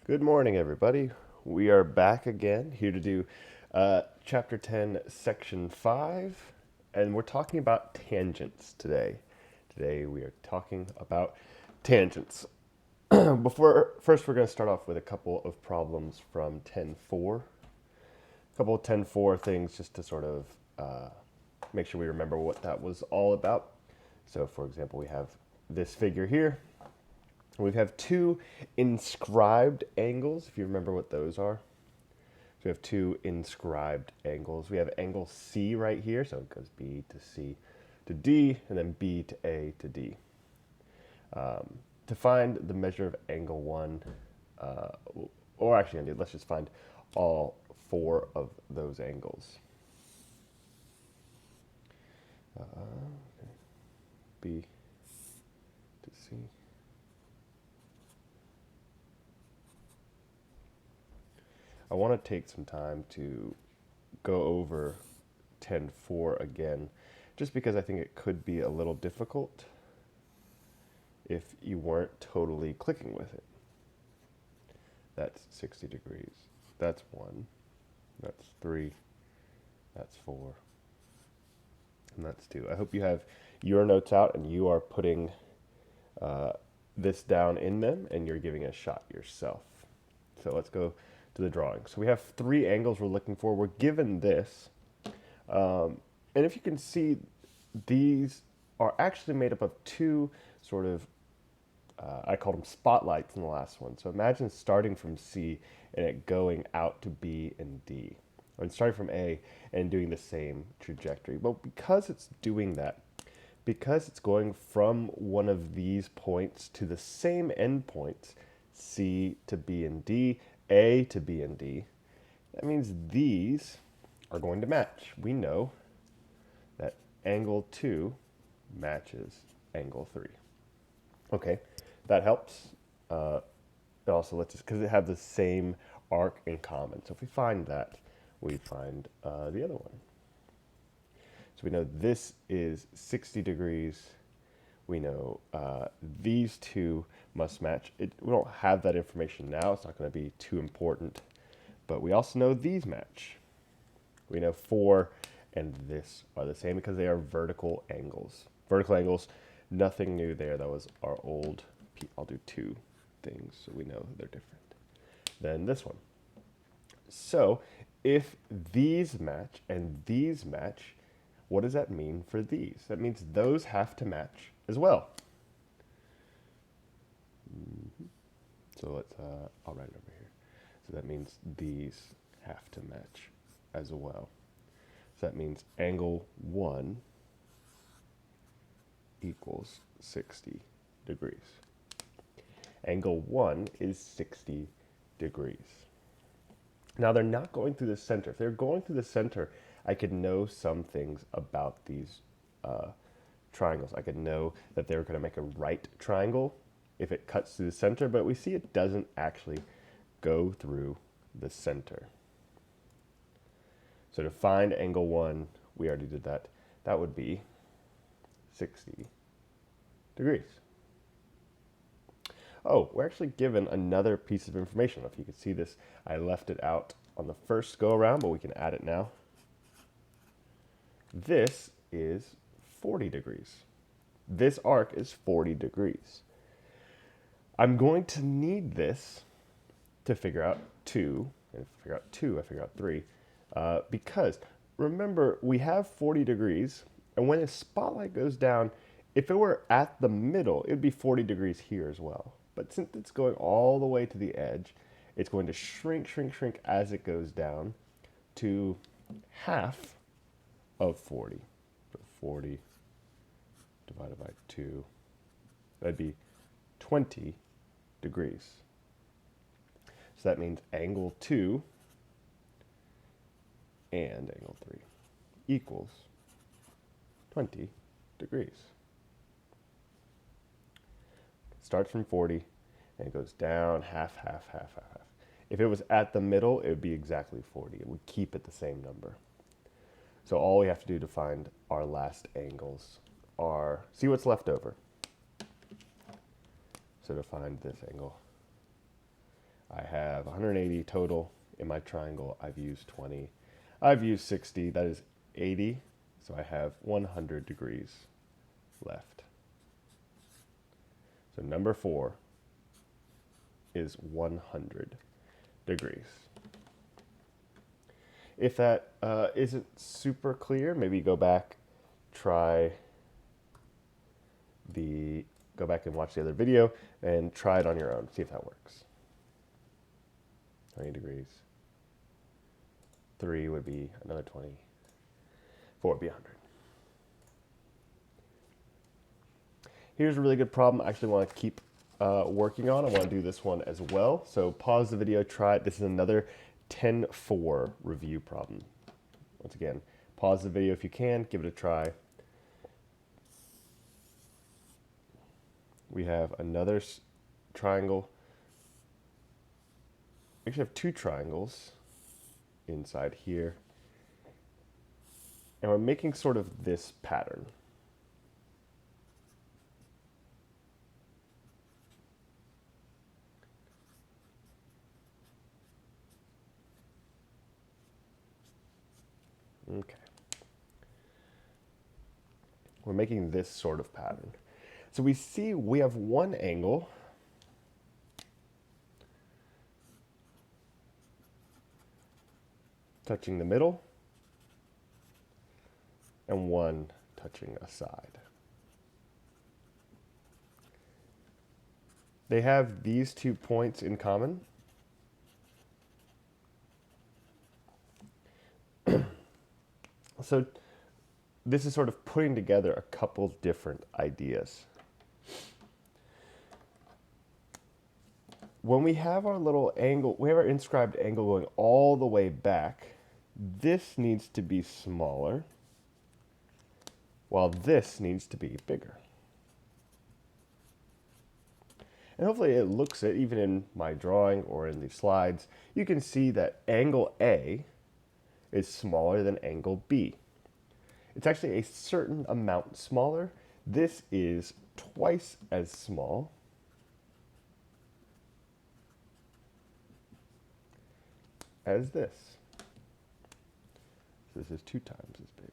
Good morning, everybody. We are back again here to do Chapter 10, Section 5, and we're talking about tangents today. Today we are talking about tangents. First, we're going to start off with a couple of problems from 10.4. A couple of 10.4 things just to sort of make sure we remember what that was all about. So, for example, we have this figure here. We have two inscribed angles, if you remember what those are. So we have two inscribed angles. We have angle C right here, so it goes B to C to D, and then B to A to D. To find the measure of angle 1, or actually, let's just find all four of those angles. B to C. I want to take some time to go over 10.4 again, just because I think it could be a little difficult if you weren't totally clicking with it. That's 60 degrees. That's 1. That's 3. That's 4. And that's 2. I hope you have your notes out and you are putting this down in them and you're giving it a shot yourself. So let's go to the drawing. So we have three angles we're looking for. We're given this. And if you can see, these are actually made up of two sort of, I called them spotlights in the last one. So imagine starting from C and it going out to B and D. Or starting from A and doing the same trajectory. But because it's doing that, because it's going from one of these points to the same endpoints, C to B and D, A to B and D, that means these are going to match. We know that angle 2 matches angle 3. Okay, that helps. It also lets us, because it have the same arc in common. So if we find that, we find the other one. So we know this is 60 degrees. We know these two must match. We don't have that information now. It's not going to be too important. But we also know these match. We know 4 and this are the same because they are vertical angles. Vertical angles, nothing new there. That was our old. I'll do 2 things so we know they're different than this one. So if these match and these match, what does that mean for these? That means those have to match as well. So let's, I'll write it over here. So that means these have to match as well. So that means angle 1 equals 60 degrees. Angle 1 is 60 degrees. Now they're not going through the center. If they're going through the center, I could know some things about these triangles. I could know that they're going to make a right triangle if it cuts through the center, but we see it doesn't actually go through the center. So to find angle 1, we already did that. That would be 60 degrees. Oh, we're actually given another piece of information. If you could see this, I left it out on the first go around, but we can add it now. This is 40 degrees. This arc is 40 degrees. I'm going to need this to figure out 2, and if I figure out 2, I figure out 3, because remember, we have 40 degrees, and when a spotlight goes down, if it were at the middle, it would be 40 degrees here as well. But since it's going all the way to the edge, it's going to shrink, shrink, shrink as it goes down to half of 40. So 40 divided by 2, that'd be 20 degrees. So that means angle 2 and angle 3 equals 20 degrees. It starts from 40 and it goes down half, half, half, half, half. If it was at the middle, it would be exactly 40. It would keep it the same number. So all we have to do to find our last angles are, see what's left over. So to find this angle, I have have 180 total in my triangle. I've used 20. I've used 60. That is 80. So I have 100 degrees left. So number 4 is 100 degrees. If that isn't super clear, maybe go back and watch the other video and try it on your own. See if that works. 20 degrees. 3 would be another 20. 4 would be 100. Here's a really good problem I actually want to keep working on. I want to do this one as well. So pause the video, try it. This is another 10-4 review problem. Once again, pause the video if you can, give it a try. We have another triangle. We actually have 2 triangles inside here. And we're making sort of this pattern. Okay. We're making this sort of pattern. So we see we have one angle touching the middle and one touching a side. They have these 2 points in common. So this is sort of putting together a couple different ideas. When we have our little angle, we have our inscribed angle going all the way back, this needs to be smaller, while this needs to be bigger. And hopefully it looks it, even in my drawing or in the slides, you can see that angle A is smaller than angle B. It's actually a certain amount smaller. This is twice as small as this. So this is 2 times as big.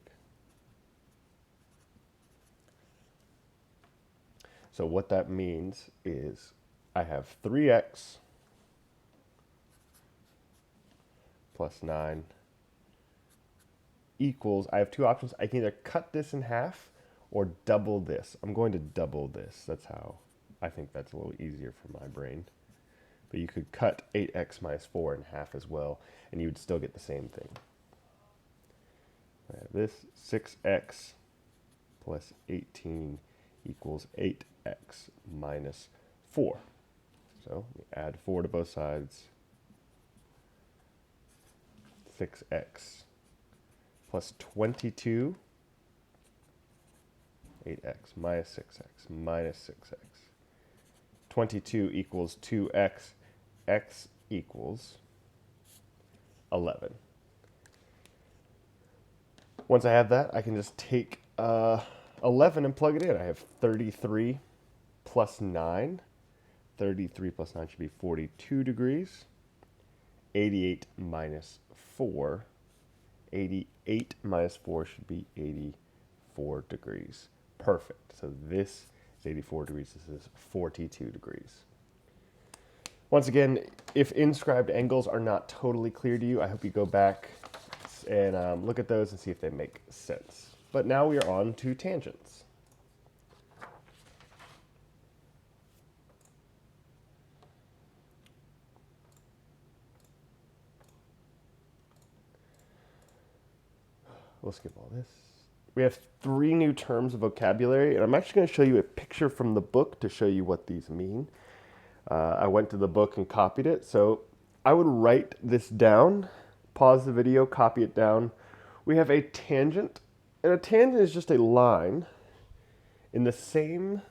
So what that means is I have 3x plus 9 equals, I have 2 options. I can either cut this in half or double this. I'm going to double this. That's how I think that's a little easier for my brain. But you could cut 8x minus 4 in half as well, and you would still get the same thing. I have this 6x plus 18 equals 8x minus 4. So we add 4 to both sides. 6x plus 22, 8x minus 6x minus 6x. 22 equals 2x, x equals 11. Once I have that, I can just take 11 and plug it in. I have 33 plus 9. 33 plus 9 should be 42 degrees. 88 minus 4. 88 minus 4 should be 84 degrees. Perfect. So this is 84 degrees. This is 42 degrees. Once again, if inscribed angles are not totally clear to you, I hope you go back and look at those and see if they make sense. But now we are on to tangents. We'll skip all this. We have 3 new terms of vocabulary, and I'm actually going to show you a picture from the book to show you what these mean. I went to the book and copied it, so I would write this down, pause the video, copy it down. We have a tangent, and a tangent is just a line in the same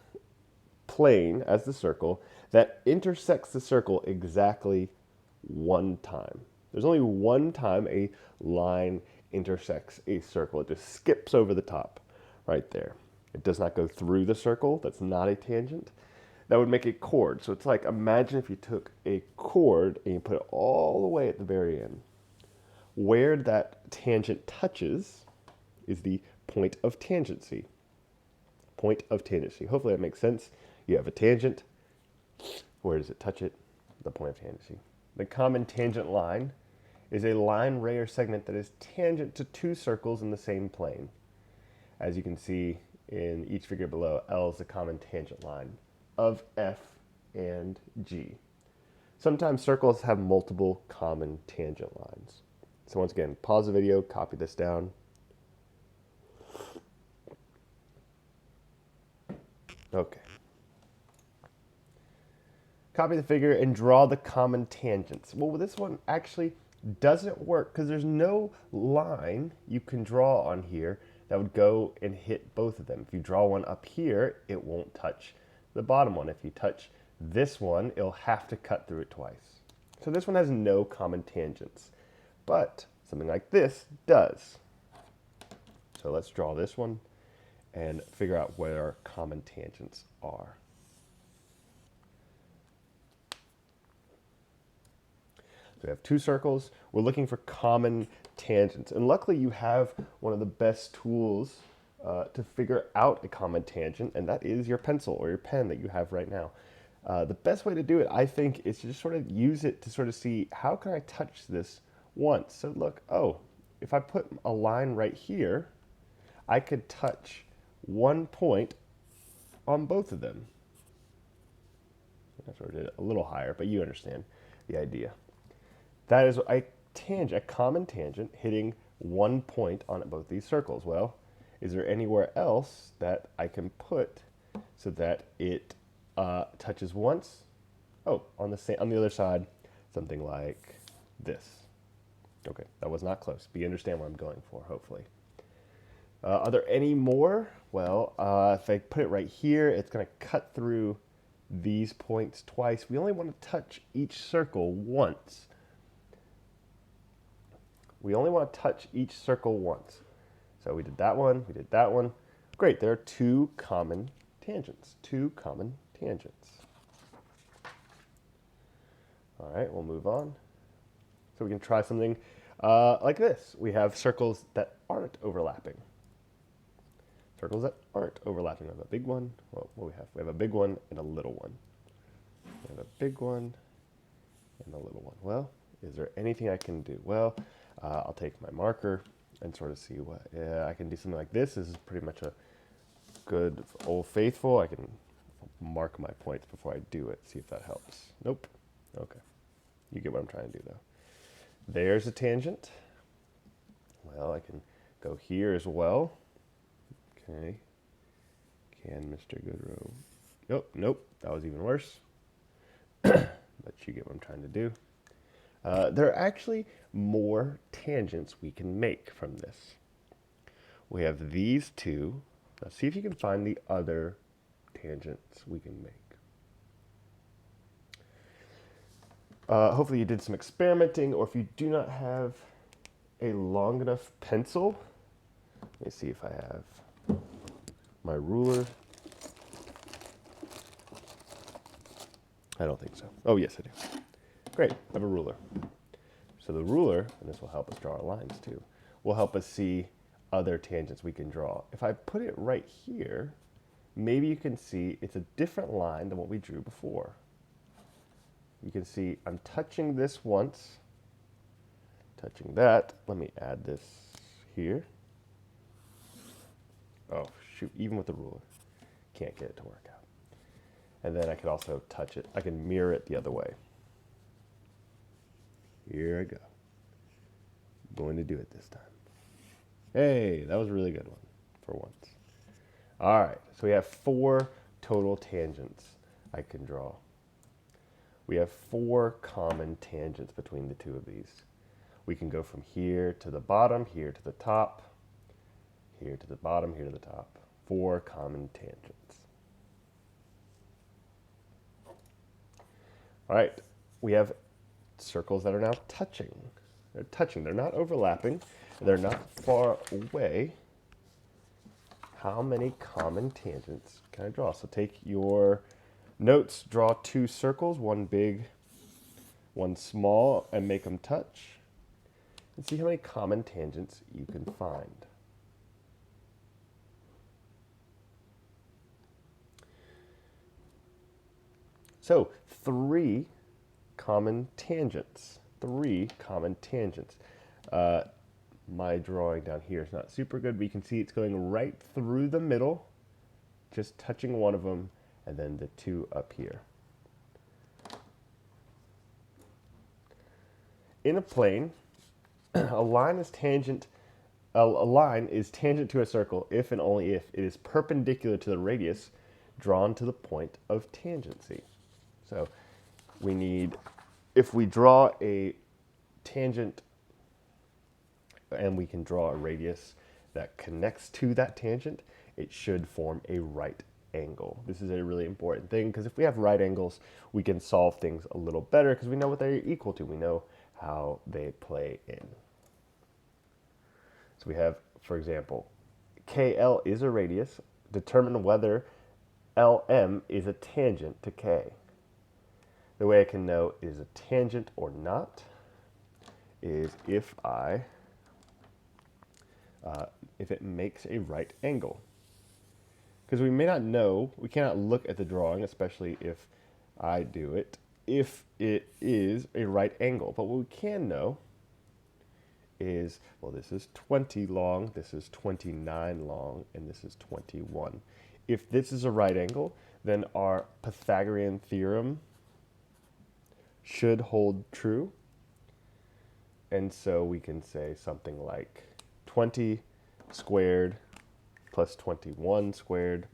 plane as the circle that intersects the circle exactly one time. There's only one time a line intersects a circle. It just skips over the top right there. It does not go through the circle. That's not a tangent. that would make a chord. So it's like, imagine if you took a chord and you put it all the way at the very end. Where that tangent touches is the point of tangency. Point of tangency. Hopefully that makes sense. You have a tangent. Where does it touch it? The point of tangency. The common tangent line is a line, ray, or segment that is tangent to two circles in the same plane. As you can see in each figure below, L is the common tangent line of F and G. Sometimes circles have multiple common tangent lines. So once again, pause the video, copy this down. Okay. Copy the figure and draw the common tangents. Well, this one actually doesn't work because there's no line you can draw on here that would go and hit both of them. If you draw one up here, it won't touch the bottom one. If you touch this one, it'll have to cut through it twice. So this one has no common tangents, but something like this does. So let's draw this one and figure out where our common tangents are. So we have two circles. We're looking for common tangents. And luckily you have one of the best tools to figure out a common tangent, and that is your pencil or your pen that you have right now. The best way to do it, I think, is to just sort of use it to sort of see, how can I touch this once? So look, oh, if I put a line right here, I could touch one point on both of them. I sort of did it a little higher, but you understand the idea. That is a tangent, a common tangent hitting one point on both these circles. Well, is there anywhere else that I can put so that it touches once? Oh, on the other side, something like this. Okay, that was not close, but you understand what I'm going for, hopefully. Are there any more? Well, if I put it right here, it's going to cut through these points twice. We only want to touch each circle once. We only want to touch each circle once. So we did that one, we did that one. Great, there are two common tangents. Two common tangents. All right, we'll move on. So we can try something like this. We have circles that aren't overlapping. Circles that aren't overlapping. We have a big one. Well, what do we have? We have a big one and a little one. We have a big one and a little one. Well, is there anything I can do? Well, I'll take my marker and sort of see what I can do. Something like this. This is pretty much a good old faithful. I can mark my points before I do it. See if that helps. Nope. Okay. You get what I'm trying to do though. There's a tangent. Well, I can go here as well. Okay. Can Mr. Goodrow? Nope, nope. That was even worse. But you get what I'm trying to do. There are actually more tangents we can make from this. We have these two. Now see if you can find the other tangents we can make. Hopefully you did some experimenting, or if you do not have a long enough pencil, let me see if I have my ruler. I don't think so. Oh, yes, I do. Great, I have a ruler. So the ruler, and this will help us draw our lines too, will help us see other tangents we can draw. If I put it right here, maybe you can see it's a different line than what we drew before. You can see I'm touching this once, touching that. Let me add this here. Oh, shoot, even with the ruler, can't get it to work out. And then I could also touch it. I can mirror it the other way. Here I go. I'm going to do it this time. Hey, that was a really good one for once. All right, so we have 4 total tangents I can draw. We have 4 common tangents between the two of these. We can go from here to the bottom, here to the top, here to the bottom, here to the top. 4 common tangents. All right, we have circles that are now touching. They're touching, they're not overlapping, they're not far away. How many common tangents can I draw? So take your Notes, draw two circles, one big, one small, and make them touch. And see how many common tangents you can find. So, three common tangents. Three common tangents. My drawing down here is not super good, but you can see it's going right through the middle, just touching one of them, and then the two up here. In a plane, a line is tangent to a circle if and only if it is perpendicular to the radius drawn to the point of tangency. So we need, if we draw a tangent and we can draw a radius that connects to that tangent, it should form a right angle. This is a really important thing because if we have right angles, we can solve things a little better because we know what they're equal to. We know how they play in. So we have, for example, KL is a radius. Determine whether LM is a tangent to K. The way I can know is a tangent or not is if it makes a right angle. Because we may not know, we cannot look at the drawing, especially if I do it, if it is a right angle. But what we can know is, well, this is 20 long, this is 29 long, and this is 21. If this is a right angle, then our Pythagorean theorem should hold true. And so we can say something like 20 squared plus 21 squared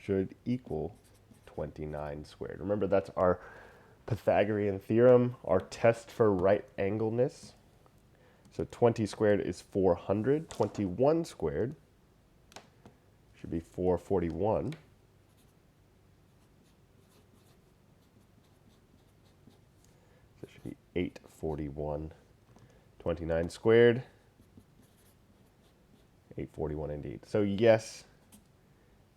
should equal 29 squared. Remember, that's our Pythagorean theorem, our test for right angleness. So 20 squared is 400. 21 squared should be 441. So it should be 841. 29 squared, 841 indeed. So yes,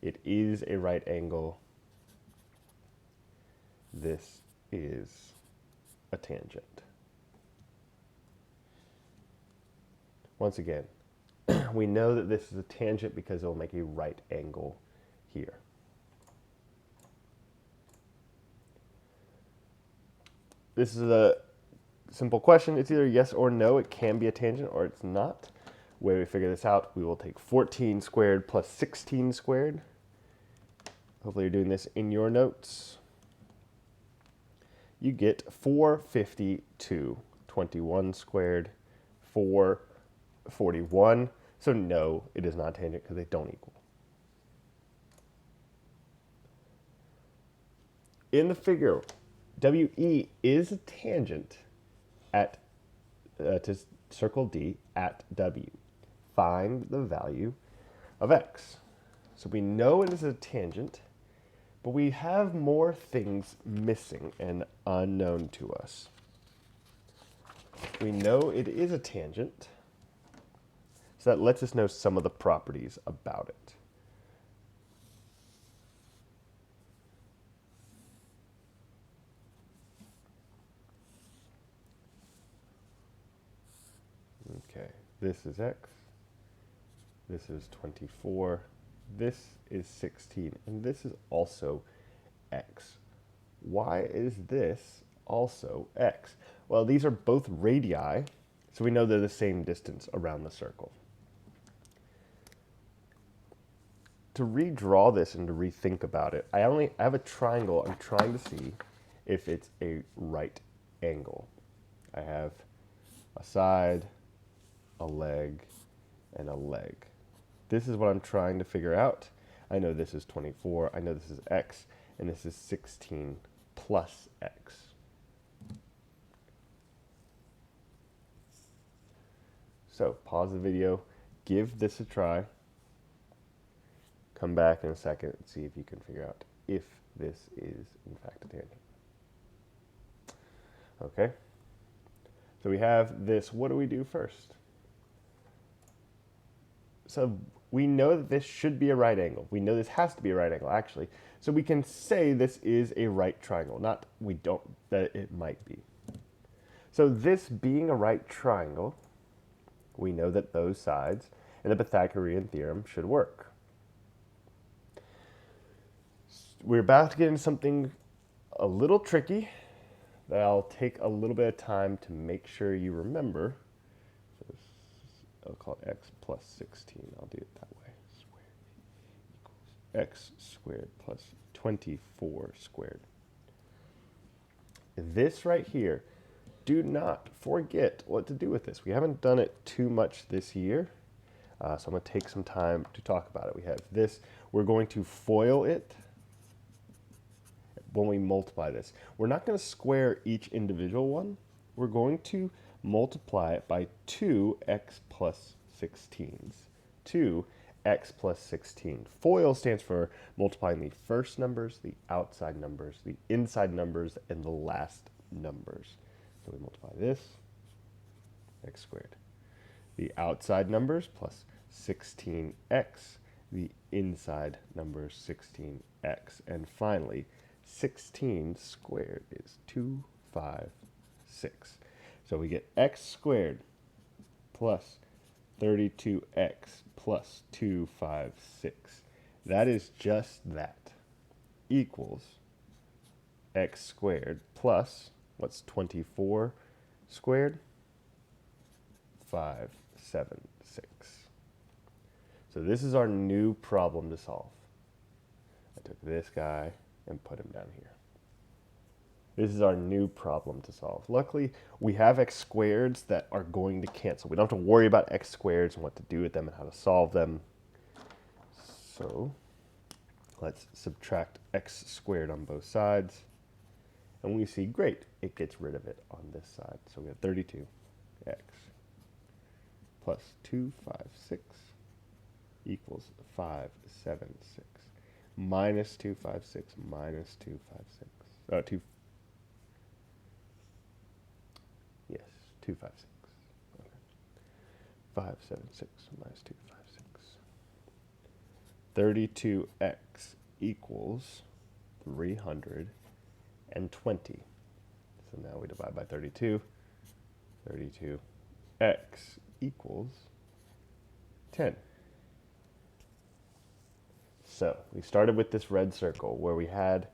it is a right angle. This is a tangent. Once again, we know that this is a tangent because it will make a right angle here. This is a simple question. It's either yes or no. It can be a tangent or it's not. The way we figure this out, we will take 14 squared plus 16 squared. Hopefully you're doing this in your notes. You get 452. 21 squared, 441. So no, it is not tangent because they don't equal. In the figure, WE is a tangent at to circle D at W. Find the value of X. So we know it is a tangent, but we have more things missing and unknown to us. We know it is a tangent, so that lets us know some of the properties about it. Okay, this is X, this is 24, this is 16, and this is also X. Why is this also X? Well, these are both radii, so we know they're the same distance around the circle. To redraw this and to rethink about it, I have a triangle. I'm trying to see if it's a right angle. I have a side, a leg, and a leg. This is what I'm trying to figure out. I know this is 24. I know this is X, and this is 16 plus X. So pause the video, give this a try. Come back in a second and see if you can figure out if this is in fact a tangent. Okay, so we have this. What do we do first? So we know that this should be a right angle. We know this has to be a right angle, actually. So we can say this is a right triangle, not we don't, that it might be. So this being a right triangle, we know that those sides in the Pythagorean theorem should work. We're about to get into something a little tricky that I'll take a little bit of time to make sure you remember. So I'll call it x plus 16. I'll do it that way. Squared equals x squared plus 24 squared. This right here, do not forget what to do with this. We haven't done it too much this year, so I'm going to take some time to talk about it. We have this. We're going to FOIL it when we multiply this. We're not going to square each individual one. We're going to multiply it by 2x plus 16s. 2x plus 16. FOIL stands for multiplying the first numbers, the outside numbers, the inside numbers, and the last numbers. So we multiply this, x squared. The outside numbers plus 16x, the inside numbers 16x. And finally, 16 squared is 256. So we get x squared plus 32x plus 256. That is just that. Equals x squared plus, what's 24 squared? 576. So this is our new problem to solve. I took this guy and put him down here. This is our new problem to solve. Luckily, we have x squareds that are going to cancel. We don't have to worry about x squareds and what to do with them and how to solve them. So let's subtract x squared on both sides. And we see, great, it gets rid of it on this side. So we have 32x plus 256 equals 576. Minus 256 minus 256. Oh, 256. Okay. 576 minus 256. 32x equals 320. So now we divide by 32. 32x equals 10. So we started with this red circle where we had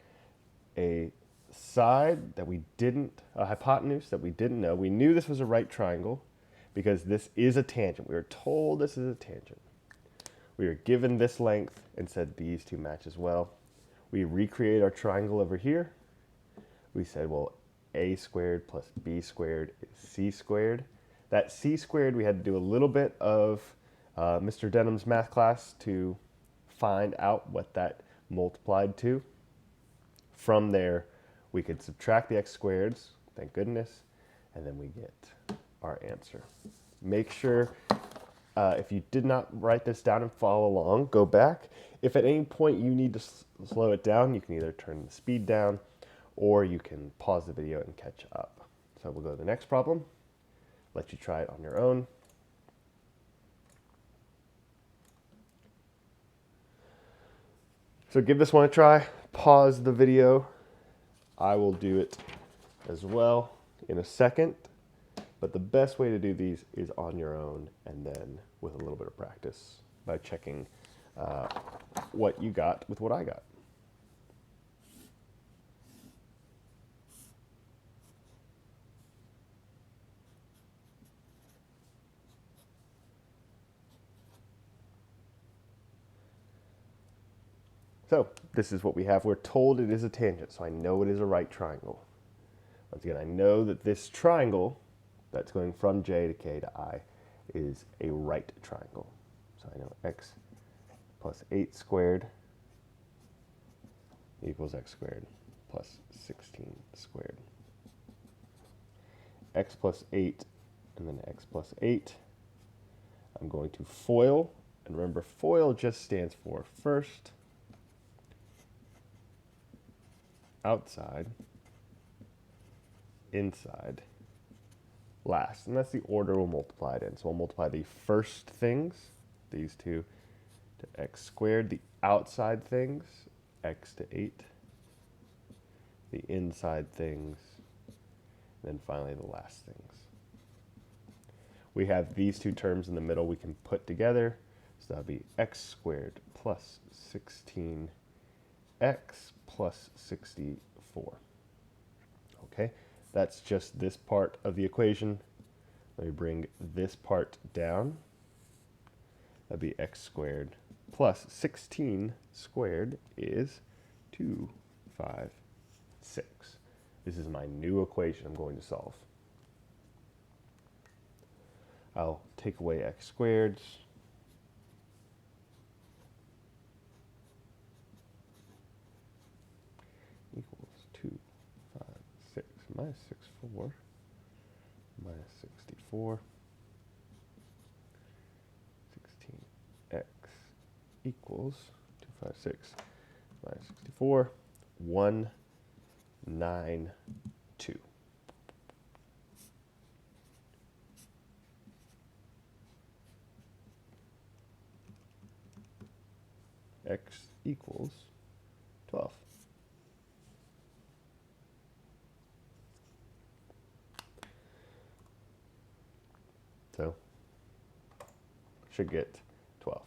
a side that we didn't, a hypotenuse that we didn't know. We knew this was a right triangle because this is a tangent. We were told this is a tangent. We were given this length and said these two match as well. We recreate our triangle over here. We said, well, a squared plus b squared is c squared. That c squared, we had to do a little bit of Mr. Denham's math class to find out what that multiplied to. From there, we could subtract the x squareds, thank goodness, and then we get our answer. Make sure, if you did not write this down and follow along, go back. If at any point you need to slow it down, you can either turn the speed down or you can pause the video and catch up. So we'll go to the next problem, let you try it on your own. So give this one a try, pause the video. I will do it as well in a second, but the best way to do these is on your own and then with a little bit of practice by checking what you got with what I got. So this is what we have. We're told it is a tangent, so I know it is a right triangle. Once again, I know that this triangle that's going from J to K to I is a right triangle. So I know x plus 8 squared equals x squared plus 16 squared. X plus 8 and then x plus 8. I'm going to FOIL, and remember FOIL just stands for first, outside, inside, last. And that's the order we'll multiply it in. So we'll multiply the first things, these two, to x squared. The outside things, x to 8. The inside things, and then finally the last things. We have these two terms in the middle we can put together. So that'll be x squared plus 16x plus 64. Okay, that's just this part of the equation. Let me bring this part down. That'd be x squared plus 16 squared is 256. This is my new equation I'm going to solve. I'll take away x squared. Equals 256 minus 64 minus 64. 16x equals 256 minus 64, 192. X equals 12. So, should get 12.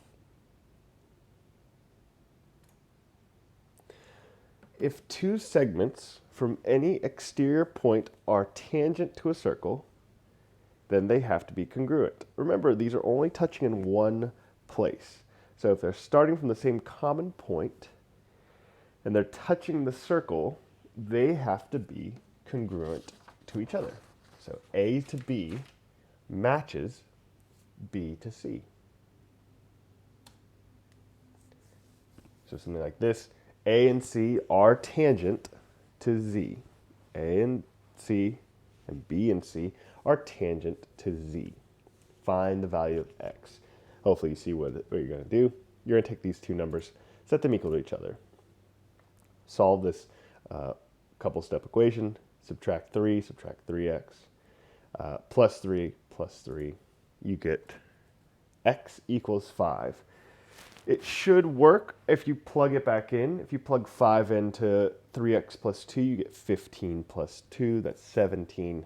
If two segments from any exterior point are tangent to a circle, then they have to be congruent. Remember, these are only touching in one place. So if they're starting from the same common point and they're touching the circle, they have to be congruent to each other. So A to B matches B to C. So something like this, A and C are tangent to Z. A and C and B and C are tangent to Z. Find the value of X. Hopefully you see what you're going to do. You're going to take these two numbers, set them equal to each other. Solve this couple step equation. Subtract 3, subtract 3x. Plus 3, plus 3. You get x equals 5. It should work if you plug it back in. If you plug 5 into 3x plus 2, you get 15 plus 2. That's 17.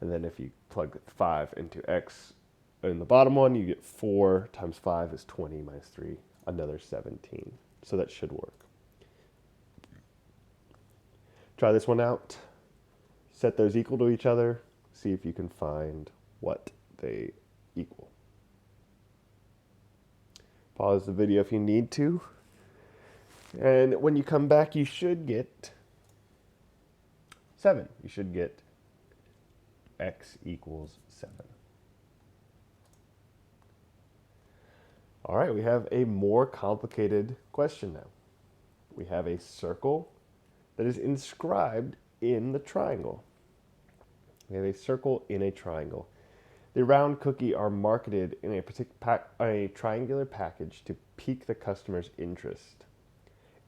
And then if you plug 5 into x in the bottom one, you get 4 times 5 is 20 minus 3, another 17. So that should work. Try this one out. Set those equal to each other. See if you can find what they equal. Pause the video if you need to. And when you come back, you should get 7. You should get x equals 7. All right, we have a more complicated question now. We have a circle that is inscribed in the triangle. We have a circle in a triangle. The round cookie are marketed in a triangular package to pique the customer's interest.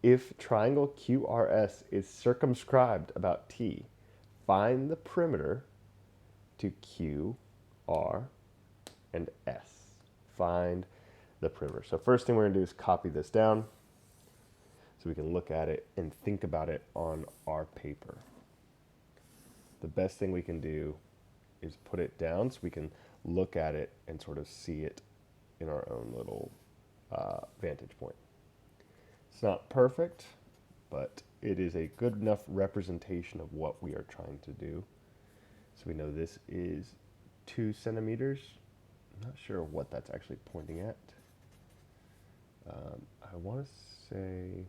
If triangle QRS is circumscribed about T, find the perimeter to Q, R, and S. Find the perimeter. So first thing we're going to do is copy this down so we can look at it and think about it on our paper. The best thing we can do is put it down so we can look at it and sort of see it in our own little vantage point. It's not perfect, but it is a good enough representation of what we are trying to do. So we know this is 2 centimeters. I'm not sure what that's actually pointing at. I want to say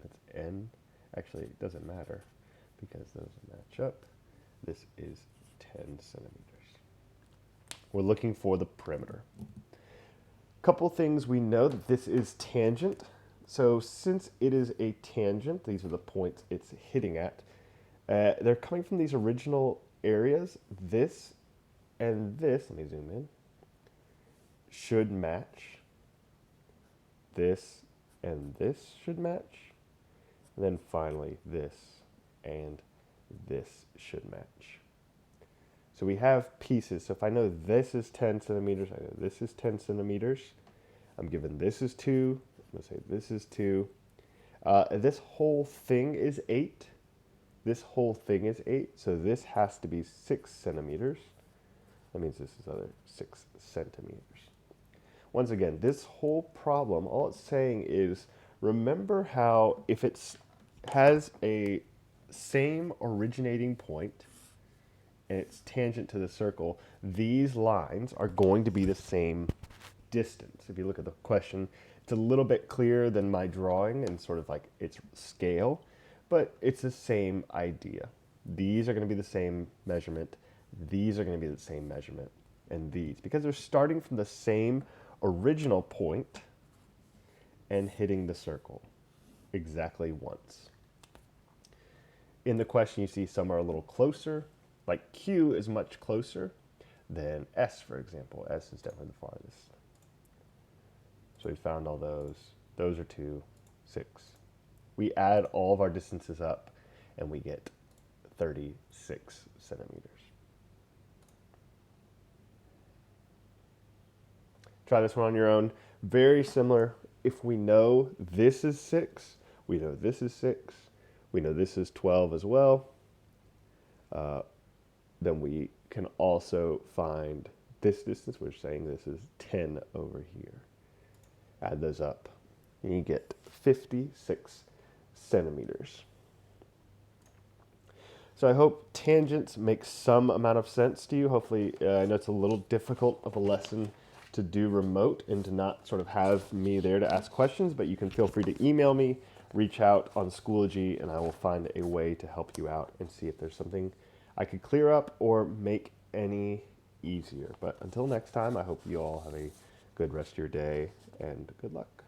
that's N. Actually, it doesn't matter because those match up. This is 10 centimeters. We're looking for the perimeter. Couple things we know that this is tangent. So since it is a tangent, these are the points it's hitting at. They're coming from these original areas. This and this, let me zoom in, should match. This and this should match. And then finally, this and this should match. So we have pieces. So if I know this is 10 centimeters, I know this is 10 centimeters. I'm given this is 2. I'm going to say this is 2. This whole thing is 8. This whole thing is 8, so this has to be 6 centimeters. That means this is other 6 centimeters. Once again, this whole problem, all it's saying is, remember how if it has a same originating point and it's tangent to the circle, these lines are going to be the same distance. If you look at the question, it's a little bit clearer than my drawing and sort of like its scale, but it's the same idea. These are going to be the same measurement. These are going to be the same measurement. And these, because they're starting from the same original point and hitting the circle exactly once. In the question, you see some are a little closer, like Q is much closer than S, for example. S is definitely the farthest. So we found all those. Those are 2, 6. We add all of our distances up and we get 36 centimeters. Try this one on your own. Very similar. If we know this is 6, we know this is 6, we know this is 12 as well, then we can also find this distance. We're saying this is 10 over here. Add those up, and you get 56 centimeters. So I hope tangents make some amount of sense to you. Hopefully, I know it's a little difficult of a lesson to do remote and to not sort of have me there to ask questions, but you can feel free to email me, reach out on Schoology, and I will find a way to help you out and see if there's something I could clear up or make any easier. But until next time, I hope you all have a good rest of your day and good luck.